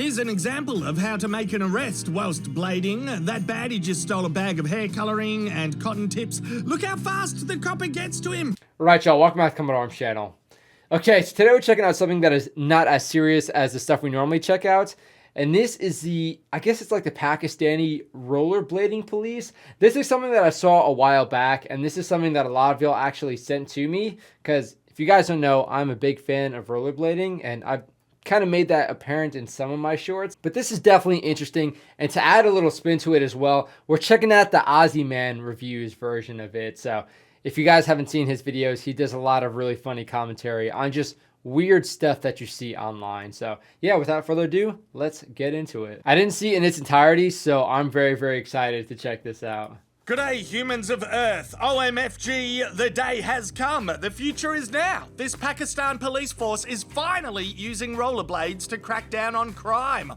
Here's an example of how to make an arrest whilst blading. That baddie just stole a bag of hair colouring and cotton tips. Look how fast the copper gets to him. Right, y'all, welcome back to Common Arms channel. Okay, so today we're checking out something that is not as serious as the stuff we normally check out. And this is I guess it's like the Pakistani rollerblading police. This is something that I saw a while back, and this is something that a lot of y'all actually sent to me. Because if you guys don't know, I'm a big fan of rollerblading, and I've kind of made that apparent in some of my shorts. But this is definitely interesting, and to add a little spin to it as well, we're checking out the Aussie Man reviews version of it. So if you guys haven't seen his videos, he does a lot of really funny commentary on just weird stuff that you see online. So yeah, without further ado, let's get into it. I didn't see it in its entirety, so I'm very, very excited to check this out. G'day, humans of Earth. OMFG, the day has come. The future is now. This Pakistan police force is finally using rollerblades to crack down on crime.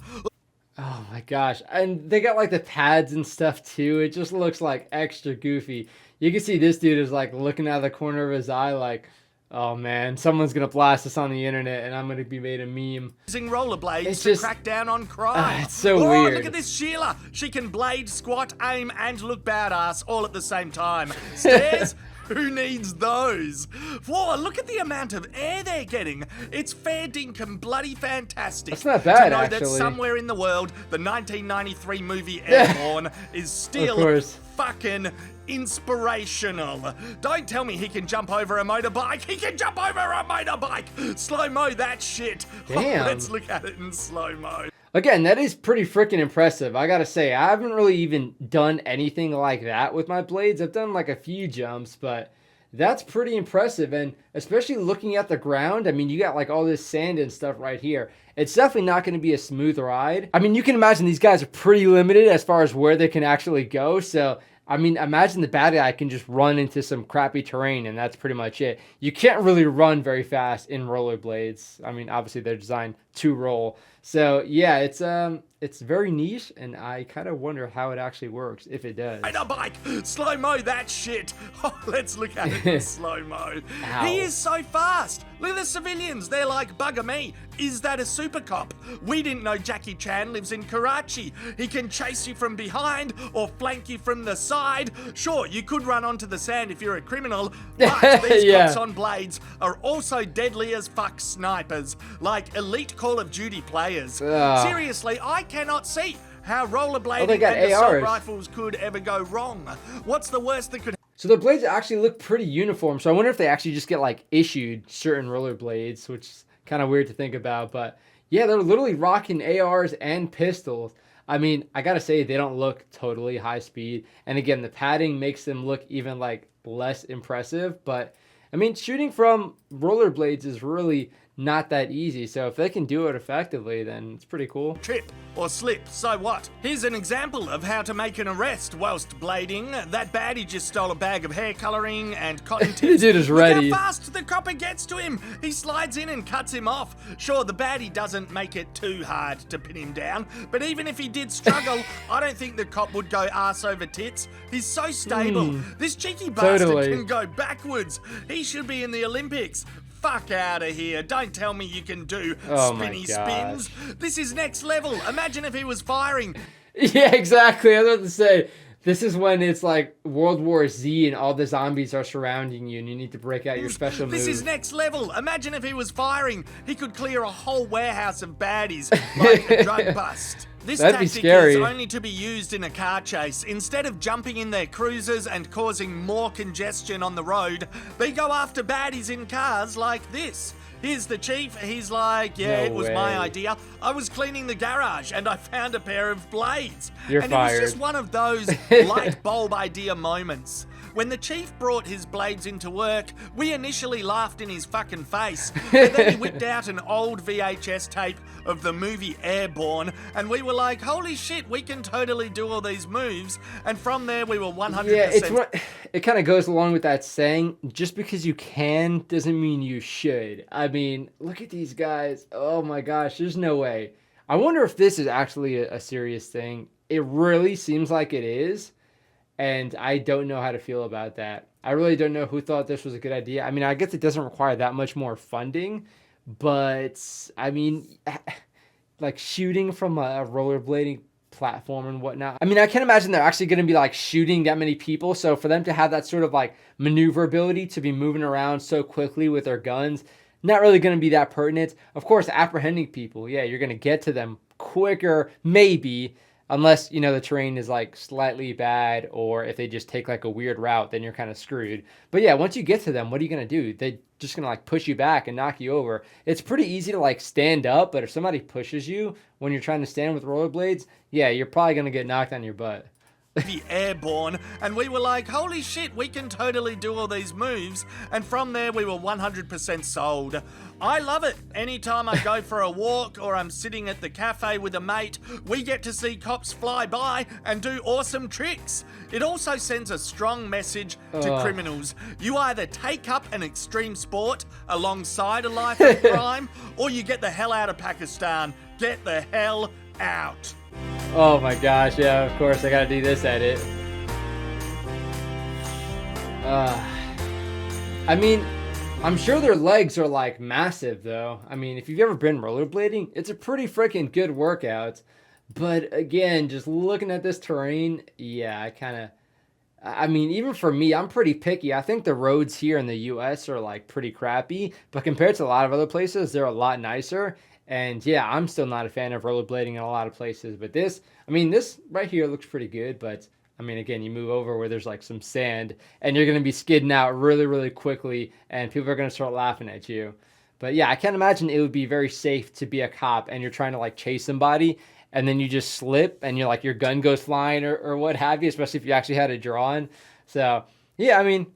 Oh my gosh. And they got like the pads and stuff too. It just looks like extra goofy. You can see this dude is like looking out of the corner of his eye like, oh man, someone's gonna blast this on the internet and I'm gonna be made a meme. Using rollerblades to crack down on crime. It's so weird. Look at this Sheila. She can blade, squat, aim, and look badass all at the same time. Stairs? Who needs those? Whoa, look at the amount of air they're getting. It's fair dinkum bloody fantastic. That's not bad, to know actually. that somewhere in the world, the 1993 movie Airborne is still fucking inspirational. Don't tell me he can jump over a motorbike. He can jump over a motorbike. Slow-mo that shit. Damn. Let's look at it in slow-mo. Again, that is pretty freaking impressive. I gotta say, I haven't really even done anything like that with my blades. I've done like a few jumps, but that's pretty impressive. And especially looking at the ground, I mean, you got like all this sand and stuff right here. It's definitely not going to be a smooth ride. I mean, you can imagine these guys are pretty limited as far as where they can actually go. So, I mean, imagine the bad guy can just run into some crappy terrain and that's pretty much it. You can't really run very fast in rollerblades. I mean, obviously they're designed to roll. So yeah, it's very niche, and I kind of wonder how it actually works, if it does. Motorbike, slow-mo that shit. Oh, let's look at it in slow-mo. He is so fast. Look at the civilians. They're like, bugger me. Is that a super cop? We didn't know Jackie Chan lives in Karachi. He can chase you from behind or flank you from the side. Sure, you could run onto the sand if you're a criminal, but these cops on blades are also deadly as fuck snipers, like elite Call of Duty players. Seriously, I cannot see how rollerblading and assault rifles could ever go wrong. What's the worst that could... So the blades actually look pretty uniform, so I wonder if they actually just get like issued certain rollerblades, which is kind of weird to think about. But yeah, they're literally rocking ARs and pistols. I mean, I gotta say, they don't look totally high speed. And again, the padding makes them look even like less impressive. But I mean, shooting from rollerblades is really not that easy. So if they can do it effectively, then it's pretty cool. Trip or slip, so what? Here's an example of how to make an arrest whilst blading. That baddie just stole a bag of hair colouring and cotton tips. The dude is ready. Look how fast the copper gets to him. He slides in and cuts him off. Sure, the baddie doesn't make it too hard to pin him down, but even if he did struggle, I don't think the cop would go arse over tits. He's so stable. This cheeky bastard can go backwards. He should be in the Olympics. Fuck out of here. Don't tell me you can do spinny spins. This is next level. Imagine if he was firing. Yeah, exactly. I was about to say, this is when it's like World War Z and all the zombies are surrounding you and you need to break out your special move. This is next level. Imagine if he was firing. He could clear a whole warehouse of baddies like a drug bust. This tactic is only to be used in a car chase. Instead of jumping in their cruisers and causing more congestion on the road, they go after baddies in cars like this. Here's the chief. He's like, yeah, it was my idea. I was cleaning the garage and I found a pair of blades. You're fired. It was just one of those light bulb idea moments. When the chief brought his blades into work, we initially laughed in his fucking face. But then he whipped out an old VHS tape of the movie Airborne, and we were like, holy shit, we can totally do all these moves. And from there, we were 100%... Yeah, it kind of goes along with that saying, just because you can doesn't mean you should. I mean, look at these guys. Oh my gosh, there's no way. I wonder if this is actually a serious thing. It really seems like it is. And I don't know how to feel about that. I really don't know who thought this was a good idea. I mean, I guess it doesn't require that much more funding, but I mean, like shooting from a rollerblading platform and whatnot. I mean, I can't imagine they're actually going to be like shooting that many people. So for them to have that sort of like maneuverability to be moving around so quickly with their guns, not really going to be that pertinent. Of course, apprehending people, yeah, you're going to get to them quicker, maybe, unless, you know, the terrain is like slightly bad, or if they just take like a weird route, then you're kind of screwed. But yeah, once you get to them, what are you going to do? They're just going to like push you back and knock you over. It's pretty easy to like stand up, but if somebody pushes you when you're trying to stand with rollerblades, yeah, you're probably going to get knocked on your butt. The airborne, and we were like, holy shit, we can totally do all these moves, and from there we were 100% sold. I love it. Anytime I go for a walk or I'm sitting at the cafe with a mate, we get to see cops fly by and do awesome tricks. It also sends a strong message to criminals. You either take up an extreme sport alongside a life of crime, or you get the hell out of Pakistan. Get the hell out. Oh my gosh, yeah, of course, I gotta do this edit. I mean, I'm sure their legs are like massive though. I mean, if you've ever been rollerblading, it's a pretty freaking good workout. But again, just looking at this terrain, yeah, I mean, even for me, I'm pretty picky. I think the roads here in the US are like pretty crappy, but compared to a lot of other places, they're a lot nicer. And yeah, I'm still not a fan of rollerblading in a lot of places, but this right here looks pretty good. But I mean, again, you move over where there's like some sand and you're going to be skidding out really, really quickly and people are going to start laughing at you. But yeah, I can't imagine it would be very safe to be a cop and you're trying to like chase somebody and then you just slip and you're like, your gun goes flying or what have you, especially if you actually had it drawn. So yeah, I mean,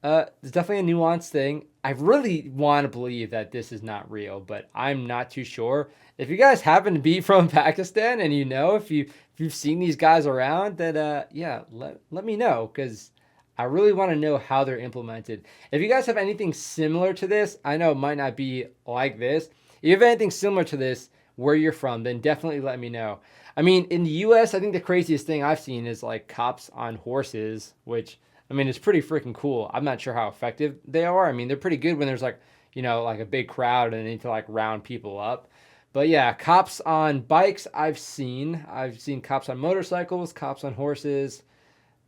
it's definitely a nuanced thing. I really want to believe that this is not real, but I'm not too sure. If you guys happen to be from Pakistan and you know if you've seen these guys around, then yeah, let me know, because I really want to know how they're implemented. If you guys have anything similar to this, I know it might not be like this. If you have anything similar to this where you're from, then definitely let me know. I mean, in the US, I think the craziest thing I've seen is like cops on horses, which, I mean, it's pretty freaking cool. I'm not sure how effective they are. I mean, they're pretty good when there's like, you know, like a big crowd and they need to like round people up. But yeah, cops on bikes I've seen. I've seen cops on motorcycles, cops on horses.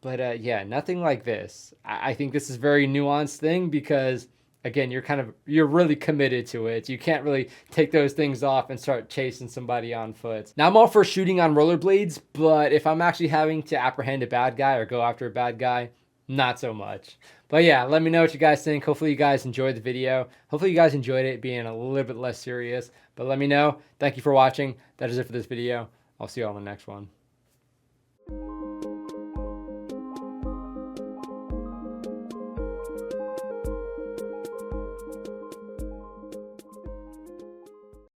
But yeah, nothing like this. I think this is a very nuanced thing because, again, you're really committed to it. You can't really take those things off and start chasing somebody on foot. Now, I'm all for shooting on rollerblades, but if I'm actually having to apprehend a bad guy or go after a bad guy, not so much. But yeah, let me know what you guys think. Hopefully you guys enjoyed the video. Hopefully you guys enjoyed it being a little bit less serious. But let me know. Thank you for watching. That is it for this video. I'll see you all in the next one.